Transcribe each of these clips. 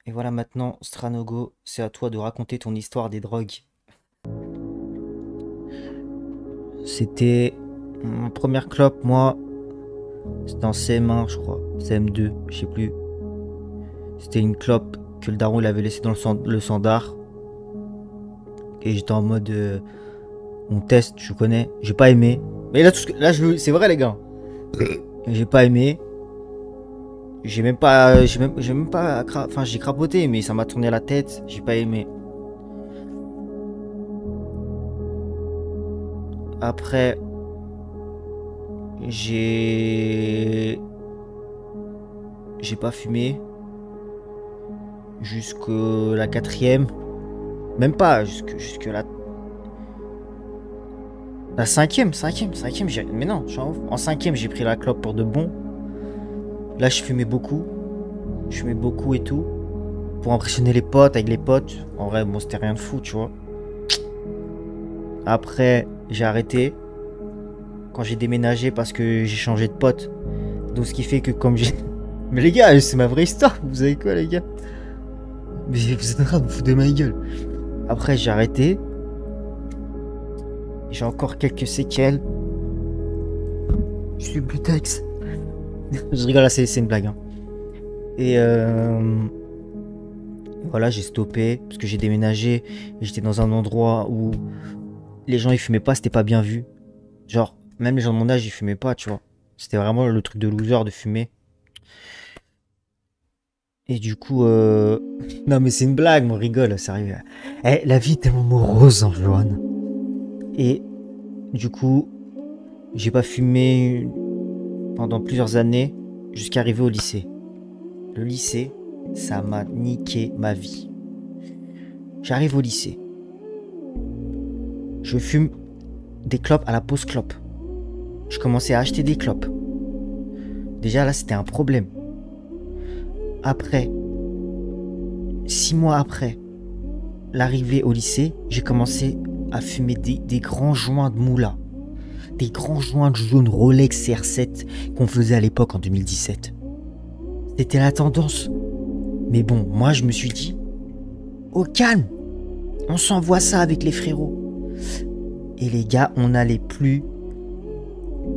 Et voilà, maintenant, Stranogo, c'est à toi de raconter ton histoire des drogues. C'était ma première clope, moi. C'était en CM1, je crois. CM2, je sais plus. C'était une clope que le daron il avait laissée dans le sandar. Et j'étais en mode, on teste, je connais. J'ai pas aimé. Mais là, c'est vrai, les gars. J'ai pas aimé. J'ai même pas, enfin, j'ai crapoté, mais ça m'a tourné la tête. J'ai pas aimé. Après, j'ai, j'ai pas fumé jusque la quatrième. Même pas, jusque la cinquième, mais non, je suis en cinquième, j'ai pris la clope pour de bon. Là, je fumais beaucoup et tout, pour impressionner les potes, avec les potes. En vrai, bon, c'était rien de fou, tu vois. Après, j'ai arrêté quand j'ai déménagé parce que j'ai changé de pote. Donc, ce qui fait que comme j'ai... Mais les gars, c'est ma vraie histoire, vous savez quoi, les gars? Mais vous êtes en train de vous foutre de ma gueule. Après, j'ai arrêté. J'ai encore quelques séquelles. Je suis butex. Je rigole, là, c'est une blague, hein. Et voilà, j'ai stoppé parce que j'ai déménagé et j'étais dans un endroit où les gens ils fumaient pas, c'était pas bien vu. Genre, même les gens de mon âge ils fumaient pas, tu vois. C'était vraiment le truc de loser de fumer. Et du coup, non mais c'est une blague, on rigole, sérieux. Eh, la vie est tellement morose en Joanne. Et du coup, j'ai pas fumé pendant plusieurs années jusqu'à arriver au lycée. Le lycée, ça m'a niqué ma vie. J'arrive au lycée. Je fume des clopes à la pause clope. Je commençais à acheter des clopes. Déjà là, c'était un problème. Après, 6 mois après l'arrivée au lycée, j'ai commencé à fumer des grands joints de moula. Des grands joints de jaune Rolex CR7 qu'on faisait à l'époque en 2017. C'était la tendance. Mais bon, moi je me suis dit, au calme, on s'envoie ça avec les frérots. Et les gars, on n'allait plus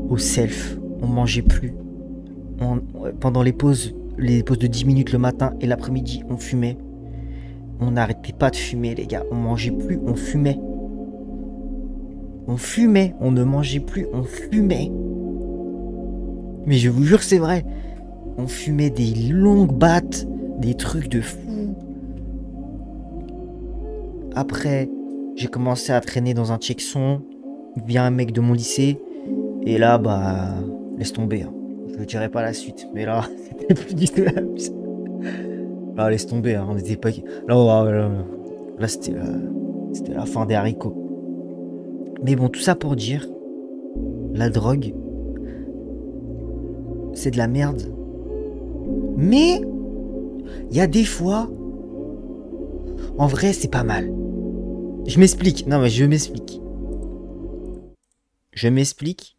au self, on mangeait plus. Pendant les pauses de 10 minutes le matin et l'après-midi, on fumait. On n'arrêtait pas de fumer, les gars. On mangeait plus, on fumait. On fumait, on ne mangeait plus, on fumait. Mais je vous jure, c'est vrai. On fumait des longues battes, des trucs de fou. Après, j'ai commencé à traîner dans un checkson via un mec de mon lycée. Et là, bah, laisse tomber, hein. Je ne dirai pas la suite. Mais là, c'était plus du tout la même chose. Là, laisse tomber, hein. On était pas. Là, c'était la fin des haricots. Mais bon, tout ça pour dire, la drogue, c'est de la merde. Mais, il y a des fois, en vrai, c'est pas mal. Je m'explique. Non, mais je m'explique. Je m'explique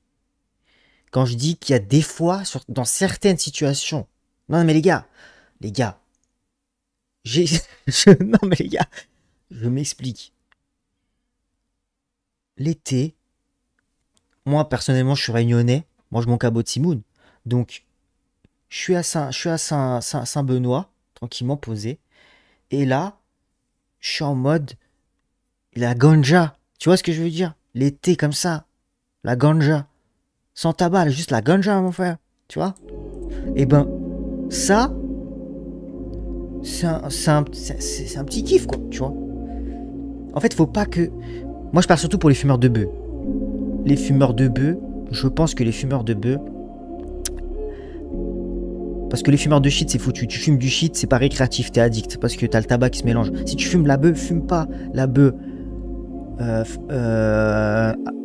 quand je dis qu'il y a des fois, dans certaines situations. Non, mais les gars, j'ai. Non, mais les gars, je m'explique. L'été, moi, personnellement, je suis réunionnais. Moi, je monte à Botimoun. Donc, je suis à Saint-Benoît, tranquillement posé. Et là, je suis en mode la ganja. Tu vois ce que je veux dire? L'été comme ça, la ganja. Sans tabac, juste la ganja, mon frère. Tu vois? Et ben, ça, c'est un petit kiff, quoi. Tu vois? En fait, faut pas que. Moi, je parle surtout pour les fumeurs de bœufs. Les fumeurs de bœufs, je pense que les fumeurs de bœufs. Parce que les fumeurs de shit, c'est foutu. Tu fumes du shit, c'est pas récréatif, t'es addict. Parce que t'as le tabac qui se mélange. Si tu fumes la bœuf, fume pas la bœuf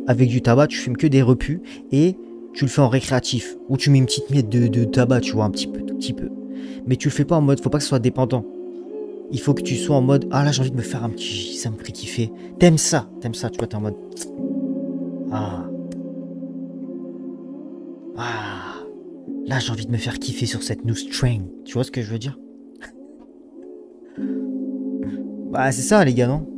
avec du tabac, tu fumes que des repus. Et tu le fais en récréatif. Ou tu mets une petite miette de tabac, tu vois, un petit peu, tout petit peu. Mais tu le fais pas en mode, faut pas que ce soit dépendant. Il faut que tu sois en mode, ah là, j'ai envie de me faire un petit. Ça me ferait kiffer. T'aimes ça, tu vois, t'es en mode. Ah. Ah. Là, j'ai envie de me faire kiffer sur cette new strain. Tu vois ce que je veux dire? Bah, c'est ça, les gars, non?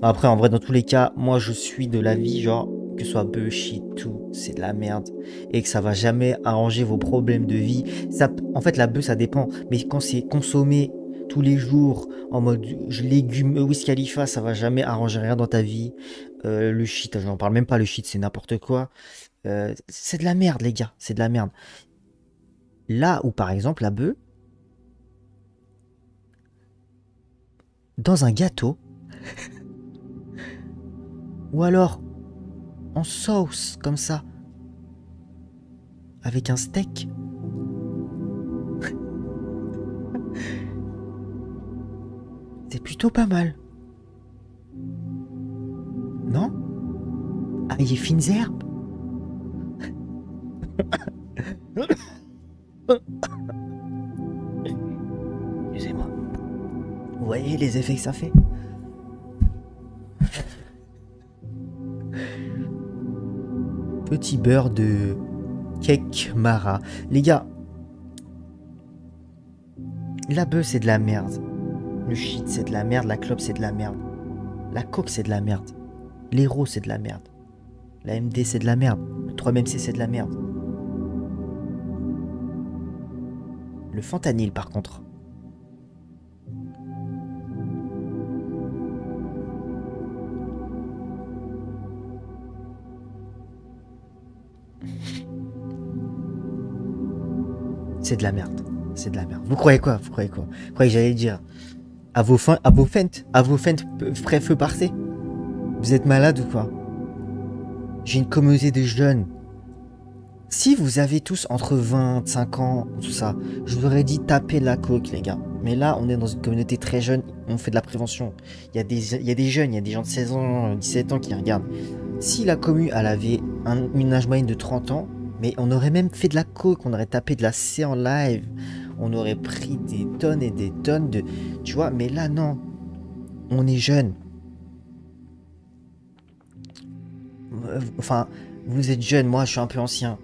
Après, en vrai, dans tous les cas, moi, je suis de l'avis, genre, que ce soit bœuf, shit, tout, c'est de la merde. Et que ça va jamais arranger vos problèmes de vie. Ça, en fait, la bœuf, ça dépend. Mais quand c'est consommé tous les jours, en mode légumes, Wiz Khalifa, ça va jamais arranger rien dans ta vie. Le shit, j'en parle même pas, le shit, c'est n'importe quoi. C'est de la merde, les gars, c'est de la merde. Là où, par exemple, la bœuf, dans un gâteau, ou alors en sauce, comme ça, avec un steak. C'est plutôt pas mal. Non? Avec des fines herbes. Excusez-moi. Vous voyez les effets que ça fait? Petit beurre de cake mara. Les gars, la bœuf c'est de la merde. Le shit c'est de la merde. La clope c'est de la merde. La coke c'est de la merde. L'héros c'est de la merde. La MD c'est de la merde. Le 3MC c'est de la merde. Le fentanyl par contre. C'est de la merde. C'est de la merde. Vous croyez quoi? Vous croyez quoi? Vous croyez que j'allais dire à vos fentes, frais feu parté? Vous êtes malade ou quoi? J'ai une communauté de jeunes. Si vous avez tous entre 25 ans, tout ça, je vous aurais dit taper la coke, les gars. Mais là, on est dans une communauté très jeune, on fait de la prévention. Il y a des jeunes, il y a des gens de 16 ans, 17 ans qui regardent. Si la commu, elle avait une âge moyenne de 30 ans, mais on aurait même fait de la coke, on aurait tapé de la C en live, on aurait pris des tonnes et des tonnes de... Tu vois, mais là, non. On est jeunes. Enfin, vous êtes jeunes, moi, je suis un peu ancien.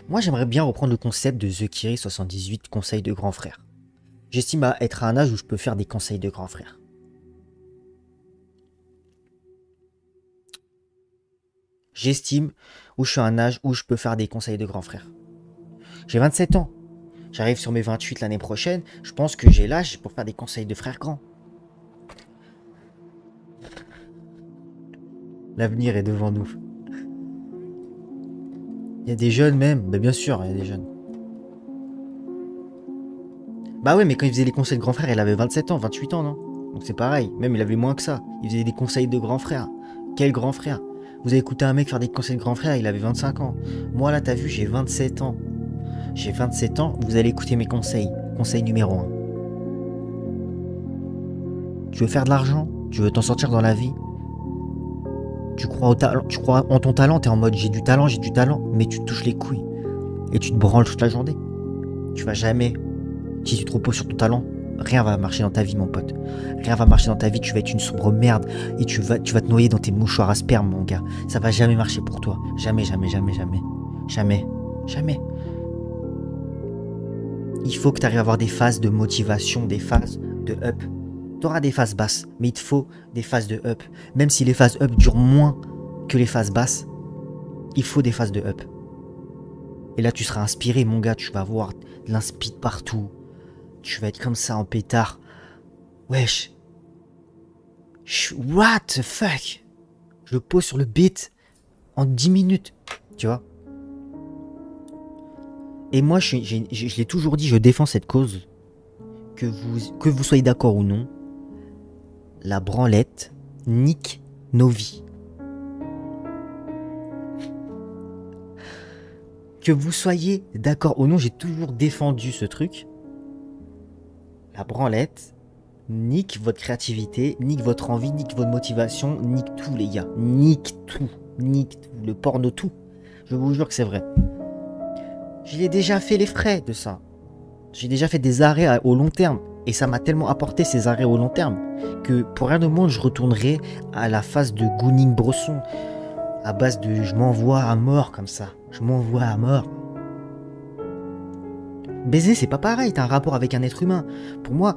Moi, j'aimerais bien reprendre le concept de The Kiri 78, conseil de grand frère. J'estime à être à un âge où je peux faire des conseils de grand frère. J'estime où je suis à un âge où je peux faire des conseils de grand frère. J'ai 27 ans. J'arrive sur mes 28 l'année prochaine. Je pense que j'ai l'âge pour faire des conseils de frère grand. L'avenir est devant nous. Il y a des jeunes même. Bah bien sûr, il y a des jeunes. Bah ouais, mais quand il faisait les conseils de grand frère, il avait 27 ans, 28 ans, non? Donc c'est pareil. Même il avait moins que ça. Il faisait des conseils de grand frère. Quel grand frère? Vous avez écouté un mec faire des conseils de grand frère, il avait 25 ans. Moi là, t'as vu, j'ai 27 ans. J'ai 27 ans, vous allez écouter mes conseils. Conseil numéro 1. Tu veux faire de l'argent? Tu veux t'en sortir dans la vie? Tu crois en ton talent, t'es en mode j'ai du talent, mais tu te touches les couilles. Et tu te branles toute la journée. Tu vas jamais, si tu te reposes sur ton talent, rien va marcher dans ta vie, mon pote. Rien va marcher dans ta vie, tu vas être une sombre merde. Et tu vas te noyer dans tes mouchoirs à sperme, mon gars. Ça va jamais marcher pour toi. Jamais, jamais, jamais, jamais. Jamais, jamais. Il faut que tu arrives à avoir des phases de motivation, des phases de up. Tu auras des phases basses, mais il te faut des phases de up. Même si les phases up durent moins que les phases basses, il faut des phases de up. Et là, tu seras inspiré, mon gars. Tu vas avoir de l'inspi partout. Tu vas être comme ça en pétard. Wesh. What the fuck? Je le pose sur le beat en 10 minutes. Tu vois? Et moi, je l'ai toujours dit, je défends cette cause. Que vous soyez d'accord ou non, la branlette nique nos vies. Que vous soyez d'accord ou non, j'ai toujours défendu ce truc. La branlette nique votre créativité, nique votre envie, nique votre motivation, nique tout, les gars. Nique tout. Nique tout. Le porno, tout. Je vous jure que c'est vrai. J'ai déjà fait les frais de ça. J'ai déjà fait des arrêts au long terme. Et ça m'a tellement apporté ces arrêts au long terme que pour rien au monde, je retournerai à la phase de Gouning Bresson. À base de je m'envoie à mort comme ça. Je m'envoie à mort. Baiser, c'est pas pareil. T'as un rapport avec un être humain. Pour moi,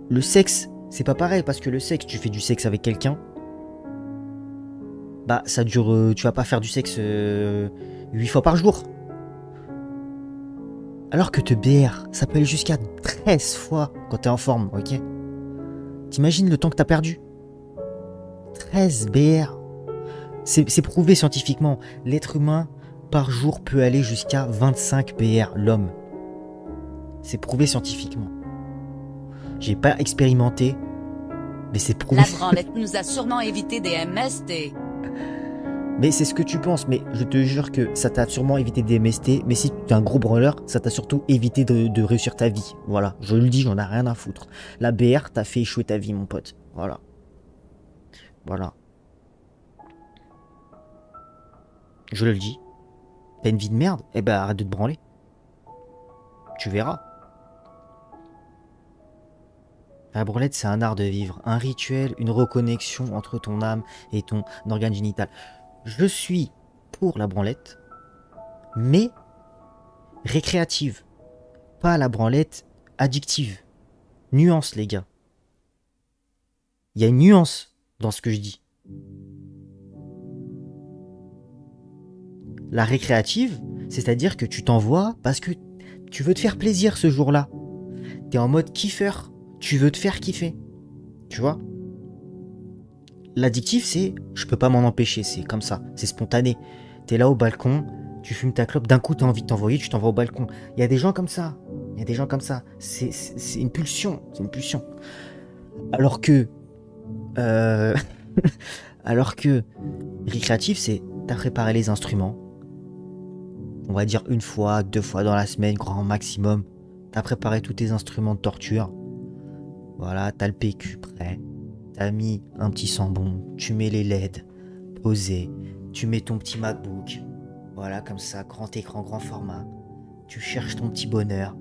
Le sexe, c'est pas pareil, parce que le sexe, tu fais du sexe avec quelqu'un, bah ça dure, tu vas pas faire du sexe 8 fois par jour. Alors que te BR, ça peut aller jusqu'à 13 fois quand t'es en forme, ok? T'imagines le temps que t'as perdu? 13 BR. C'est prouvé scientifiquement. L'être humain, par jour, peut aller jusqu'à 25 BR, l'homme. C'est prouvé scientifiquement. J'ai pas expérimenté, mais c'est prouvé. La branlette nous a sûrement évité des MST. Mais c'est ce que tu penses, mais je te jure que ça t'a sûrement évité des MST, mais si tu es un gros branleur, ça t'a surtout évité de réussir ta vie. Voilà, je le dis, j'en ai rien à foutre. La BR t'a fait échouer ta vie, mon pote. Voilà. Voilà. Je le dis. T'as une vie de merde? Eh ben arrête de te branler. Tu verras. La branlette, c'est un art de vivre, un rituel, une reconnexion entre ton âme et ton organe génital. Je suis pour la branlette, mais récréative. Pas la branlette addictive. Nuance, les gars. Il y a une nuance dans ce que je dis. La récréative, c'est-à-dire que tu t'envoies parce que tu veux te faire plaisir ce jour-là. T'es en mode kiffeur. Tu veux te faire kiffer. Tu vois? L'addictif, c'est je peux pas m'en empêcher, c'est comme ça, c'est spontané. T'es là au balcon, tu fumes ta clope, d'un coup t'as envie de t'envoyer, tu t'envoies au balcon. Il y a des gens comme ça, il y a des gens comme ça. C'est une pulsion, c'est une pulsion. Alors que alors que récréatif, c'est t'as préparé les instruments. On va dire une fois, 2 fois dans la semaine, grand maximum. T'as préparé tous tes instruments de torture. Voilà, t'as le PQ prêt. T'as mis un petit sambon, tu mets les LED posés, tu mets ton petit MacBook, voilà comme ça, grand écran, grand format, tu cherches ton petit bonheur,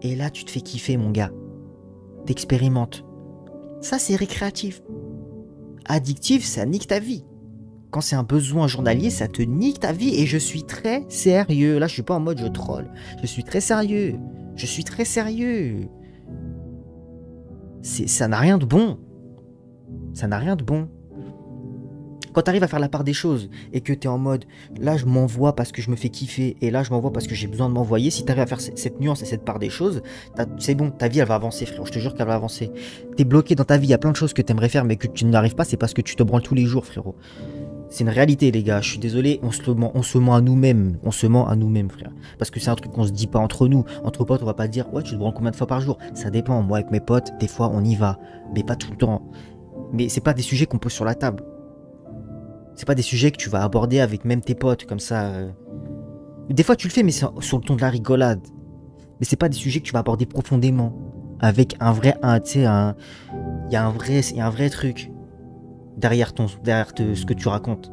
et là tu te fais kiffer mon gars, t'expérimentes. Ça c'est récréatif. Addictif, ça nique ta vie. Quand c'est un besoin journalier, ça te nique ta vie, et je suis très sérieux. Là je suis pas en mode je troll, je suis très sérieux, je suis très sérieux. Ça n'a rien de bon. Ça n'a rien de bon. Quand tu arrives à faire la part des choses et que tu es en mode là je m'envoie parce que je me fais kiffer et là je m'envoie parce que j'ai besoin de m'envoyer, si tu arrives à faire cette nuance et cette part des choses, c'est bon, ta vie elle va avancer frérot, je te jure qu'elle va avancer. T'es bloqué dans ta vie, il y a plein de choses que tu aimerais faire mais que tu n'arrives pas, c'est parce que tu te branles tous les jours frérot. C'est une réalité les gars, je suis désolé, on se ment à nous-mêmes, frère. Parce que c'est un truc qu'on se dit pas entre nous, entre potes on va pas dire ouais tu te branles combien de fois par jour, ça dépend, moi avec mes potes, des fois on y va, mais pas tout le temps. Mais c'est pas des sujets qu'on pose sur la table. C'est pas des sujets que tu vas aborder avec même tes potes comme ça. Des fois tu le fais mais c'est sur le ton de la rigolade. Mais c'est pas des sujets que tu vas aborder profondément. Avec un vrai, tu sais, il y a un vrai truc derrière ce que tu racontes.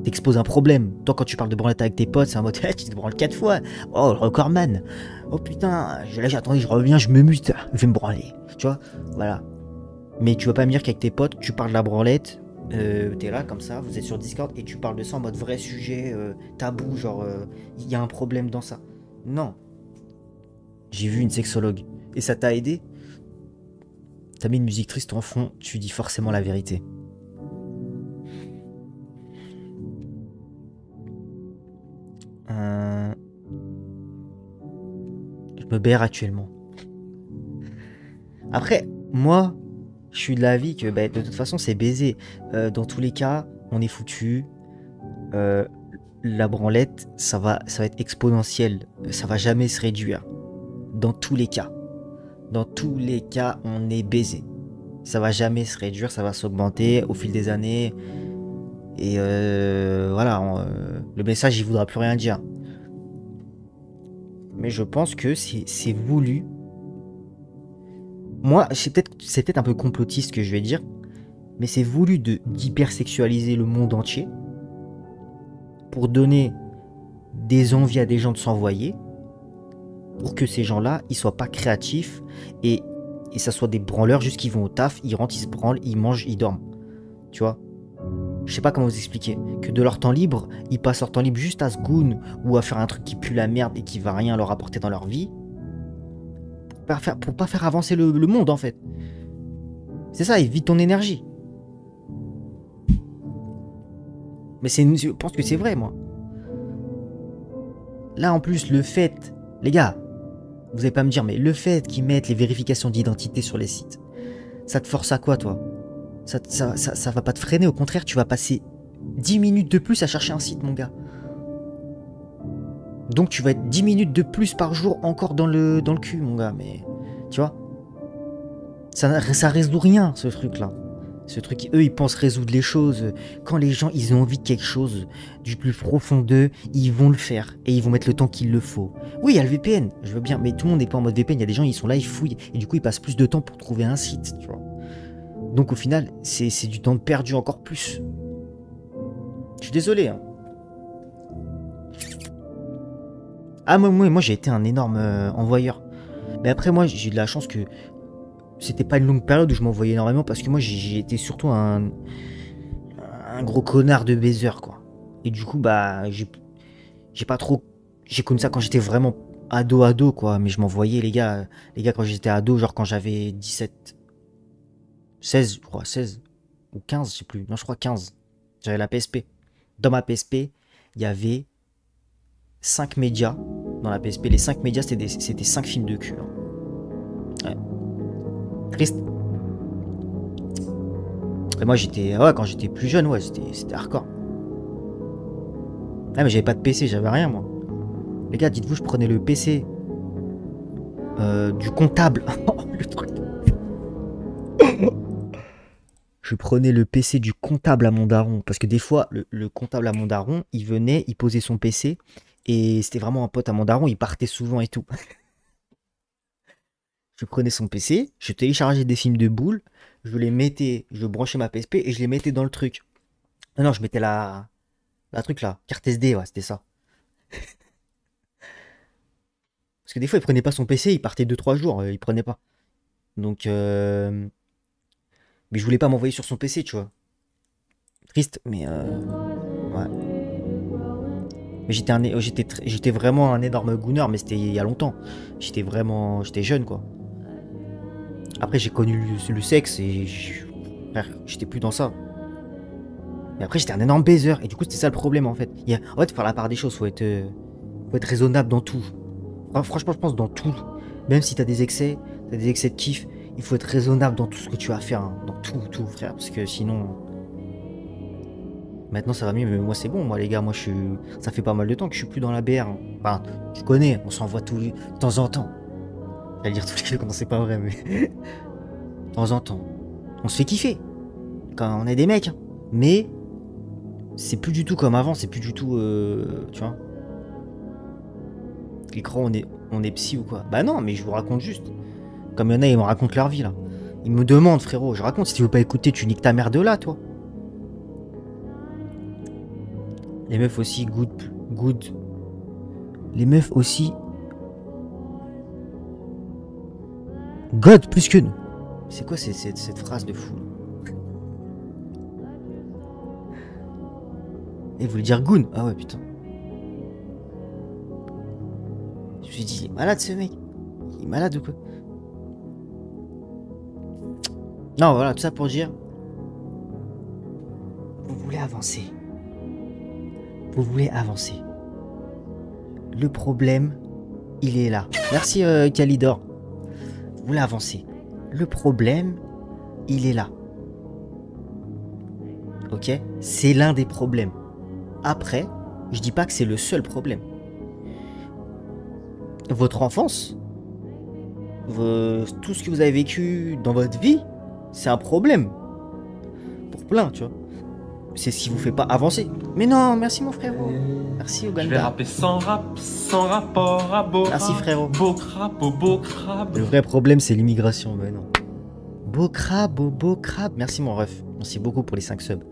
T'exposes un problème. Toi quand tu parles de branlette avec tes potes, c'est en mode hey, tu te branles 4 fois. Oh le recordman. Oh putain, là j'attendais, je reviens, je me mute, je vais me branler. Tu vois, voilà. Mais tu vas pas me dire qu'avec tes potes, tu parles de la branlette, t'es là comme ça, vous êtes sur Discord et tu parles de ça en mode vrai sujet, tabou, genre il y a un problème dans ça. Non. J'ai vu une sexologue et ça t'a aidé. T'as mis une musique triste en fond, tu dis forcément la vérité. Je me berre actuellement. Après, moi, je suis de l'avis que bah, de toute façon c'est baisé. Dans tous les cas, on est foutu. La branlette, ça va être exponentiel. Ça va jamais se réduire. Dans tous les cas. Dans tous les cas, on est baisé. Ça va jamais se réduire, ça va s'augmenter au fil des années. Et voilà, le message il voudra plus rien dire. Mais je pense que c'est voulu. Moi, c'est peut-être un peu complotiste que je vais dire, mais c'est voulu d'hypersexualiser le monde entier pour donner des envies à des gens de s'envoyer, pour que ces gens-là, ils soient pas créatifs et ça soit des branleurs juste qui vont au taf, ils rentrent, ils se branlent, ils mangent, ils dorment. Tu vois? Je sais pas comment vous expliquer. Que de leur temps libre, ils passent leur temps libre juste à se goon ou à faire un truc qui pue la merde et qui va rien leur apporter dans leur vie. Pour pas faire avancer le monde en fait. C'est ça, il vide ton énergie. Mais je pense que c'est vrai, moi. Là, en plus, le fait... Les gars, vous allez pas me dire, mais le fait qu'ils mettent les vérifications d'identité sur les sites, ça te force à quoi, toi? Ça va pas te freiner, au contraire, tu vas passer 10 minutes de plus à chercher un site, mon gars. Donc tu vas être 10 minutes de plus par jour encore dans le cul, mon gars. Mais, tu vois, ça résout rien, ce truc-là. Ce truc, eux, ils pensent résoudre les choses. Quand les gens, ils ont envie de quelque chose du plus profond d'eux, ils vont le faire. Et ils vont mettre le temps qu'il le faut. Oui, il y a le VPN, je veux bien. Mais tout le monde n'est pas en mode VPN. Il y a des gens, ils sont là, ils fouillent. Et du coup, ils passent plus de temps pour trouver un site, tu vois. Donc au final, c'est du temps perdu encore plus. Je suis désolé, hein. Ah, moi j'ai été un énorme envoyeur. Mais après, moi, j'ai eu de la chance que c'était pas une longue période où je m'envoyais énormément parce que moi, j'ai été surtout un gros connard de baiser, quoi. Et du coup, bah, j'ai pas trop... J'ai connu ça quand j'étais vraiment ado, quoi. Mais je m'envoyais, les gars, quand j'étais ado, genre quand j'avais 17... 16, je crois, 16 ou 15, je sais plus. Non, je crois 15. J'avais la PSP. Dans ma PSP, il y avait 5 médias. Dans la PSP, les 5 médias, c'était 5 films de cul. Hein. Ouais. Triste. Et moi, j'étais... Ouais, quand j'étais plus jeune, ouais, c'était hardcore. Ah, mais j'avais pas de PC, j'avais rien, moi. Les gars, dites-vous, je prenais le PC du comptable. Le truc. Je prenais le PC du comptable à mon daron. Parce que des fois, le comptable à mon daron, il venait, il posait son PC. Et c'était vraiment un pote à mon daron, il partait souvent et tout. Je prenais son PC, je téléchargeais des films de boules, je les mettais, je branchais ma PSP et je les mettais dans le truc. Non, je mettais la truc là, carte SD, ouais, c'était ça. Parce que des fois, il prenait pas son PC, il partait 2-3 jours, il prenait pas. Donc, mais je voulais pas m'envoyer sur son PC, tu vois. Triste, mais ouais. Mais j'étais vraiment un énorme gooner, mais c'était il y a longtemps. J'étais jeune, quoi. Après, j'ai connu le sexe et j'étais plus dans ça. Mais après, j'étais un énorme baiser. Et du coup, c'était ça le problème, en fait. En fait, faire la part des choses, faut être raisonnable dans tout. Enfin, franchement, je pense dans tout. Même si t'as des excès de kiff, il faut être raisonnable dans tout ce que tu vas faire. Hein. Dans tout, frère. Parce que sinon... Maintenant, ça va mieux, mais moi, c'est bon. Moi, les gars, ça fait pas mal de temps que je suis plus dans la BR. Hein. Enfin, tu connais, on s'envoie de temps en temps. J'allais dire tous les jours quand c'est pas vrai, mais... de temps en temps. On se fait kiffer. Quand on est des mecs. Hein. Mais... c'est plus du tout comme avant, c'est plus du tout... tu vois. Ils croient on est psy ou quoi. Bah non, mais je vous raconte juste. Comme il y en a, ils me racontent leur vie, là. Ils me demandent, frérot. Je raconte, si tu veux pas écouter, tu niques ta mère de là, toi. Les meufs aussi, good. Les meufs aussi... God, plus que nous. C'est quoi cette phrase de fou? Et vous voulez dire goon? Ah ouais, putain. Je me suis dit, il est malade ce mec. Il est malade ou quoi? Non, voilà, tout ça pour dire. Vous voulez avancer. Vous voulez avancer. Le problème, il est là. Merci Calidor. Vous voulez avancer. Le problème, il est là. Ok? C'est l'un des problèmes. Après, je dis pas que c'est le seul problème. Votre enfance, tout ce que vous avez vécu dans votre vie, c'est un problème. Pour plein, tu vois. C'est ce qui vous fait pas avancer. Mais non, merci mon frérot. Merci Uganda. Je vais rapper sans rapport à beau. Merci frérot. Beau crabe. Le vrai problème, c'est l'immigration, mais non. Beau crabe. Merci mon ref. Merci beaucoup pour les 5 subs.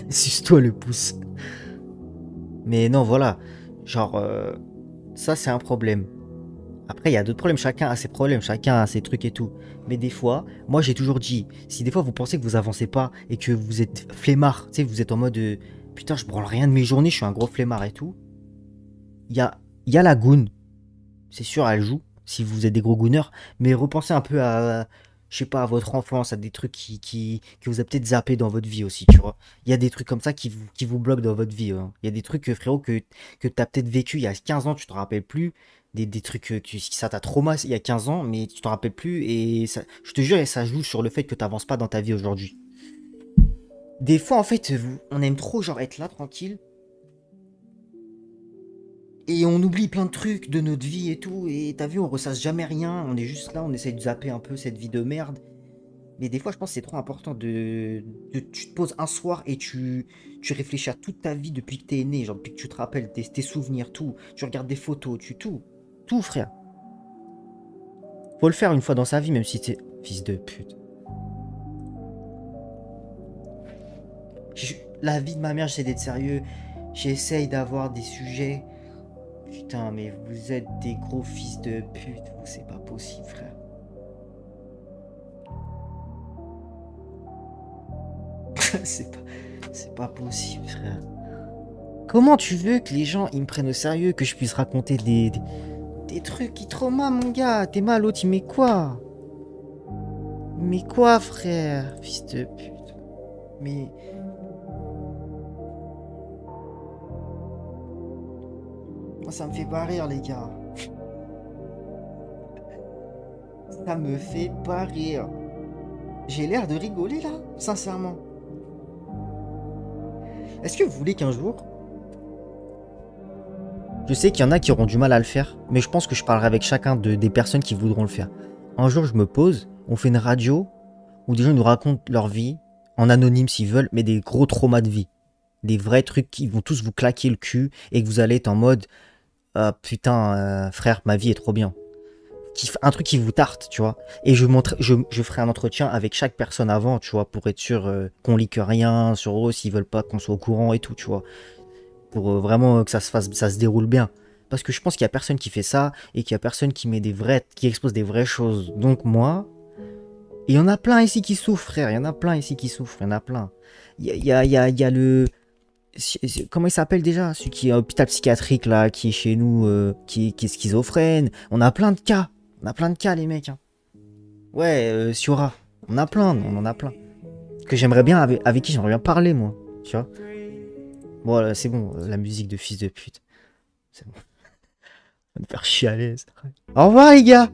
Suce-toi le pouce. Mais non, voilà. Genre, ça, c'est un problème. Après, il y a d'autres problèmes. Chacun a ses problèmes. Chacun a ses trucs et tout. Mais des fois, moi, j'ai toujours dit, si des fois, vous pensez que vous avancez pas et que vous êtes flemmard, tu sais, vous êtes en mode, putain, je branle rien de mes journées, je suis un gros flemmard et tout. Il y a la goon. C'est sûr, elle joue, si vous êtes des gros gooners. Mais repensez un peu à, je sais pas, à votre enfance, à des trucs que vous avez peut-être zappé dans votre vie aussi, tu vois. Il y a des trucs comme ça qui vous bloquent dans votre vie, hein. Il y a des trucs, frérot, que t'as peut-être vécu il y a 15 ans, tu te rappelles plus. Des trucs ça t'a traumatisé il y a 15 ans, mais tu t'en rappelles plus. Et ça, je te jure, et ça joue sur le fait que t'avances pas dans ta vie aujourd'hui. Des fois, en fait, on aime trop, genre, être là, tranquille. Et on oublie plein de trucs de notre vie et tout. Et t'as vu, on ressasse jamais rien. On est juste là, on essaye de zapper un peu cette vie de merde. Mais des fois, je pense que c'est trop important tu te poses un soir et tu réfléchis à toute ta vie depuis que t'es né. Genre, depuis que tu te rappelles tes souvenirs, tout. Tu regardes des photos, tout. Tout, frère. Faut le faire une fois dans sa vie, même si t'es fils de pute. La vie de ma mère, j'essaie d'être sérieux. J'essaye d'avoir des sujets. Putain, mais vous êtes des gros fils de pute. C'est pas possible, frère. c'est pas possible, frère. Comment tu veux que les gens ils me prennent au sérieux, que je puisse raconter des trucs qui traumatisent, mon gars? T'es mal, l'autre, il met quoi? Mais quoi, frère? Fils de pute. Mais... Moi, ça me fait pas rire, les gars. Ça me fait pas rire. J'ai l'air de rigoler, là, sincèrement. Est-ce que vous voulez qu'un jour... Je sais qu'il y en a qui auront du mal à le faire, mais je pense que je parlerai avec chacun des personnes qui voudront le faire. Un jour, je me pose, on fait une radio où des gens nous racontent leur vie, en anonyme s'ils veulent, mais des gros traumas de vie. Des vrais trucs qui vont tous vous claquer le cul et que vous allez être en mode putain, frère, ma vie est trop bien. Un truc qui vous tarte, tu vois. Et je ferai un entretien avec chaque personne avant, tu vois, pour être sûr qu'on leak rien sur eux, s'ils veulent pas qu'on soit au courant et tout, tu vois. Pour vraiment que ça se déroule bien. Parce que je pense qu'il y a personne qui fait ça et qu'il y a personne qui qui expose des vraies choses. Donc moi, et il y en a plein ici qui souffrent, frère. Il y en a plein ici qui souffrent, il y en a plein. Il y a le... Comment il s'appelle déjà? Celui qui est à l'hôpital psychiatrique, là, qui est chez nous, qui est schizophrène. On a plein de cas. On a plein de cas, les mecs. Hein. Ouais, Siora. On a plein, on en a plein. Que j'aimerais bien, avec qui j'aimerais bien parler, moi. Tu vois? Bon, c'est bon, la musique de fils de pute. C'est bon. Ça va me faire chialer, ça. Au revoir, les gars!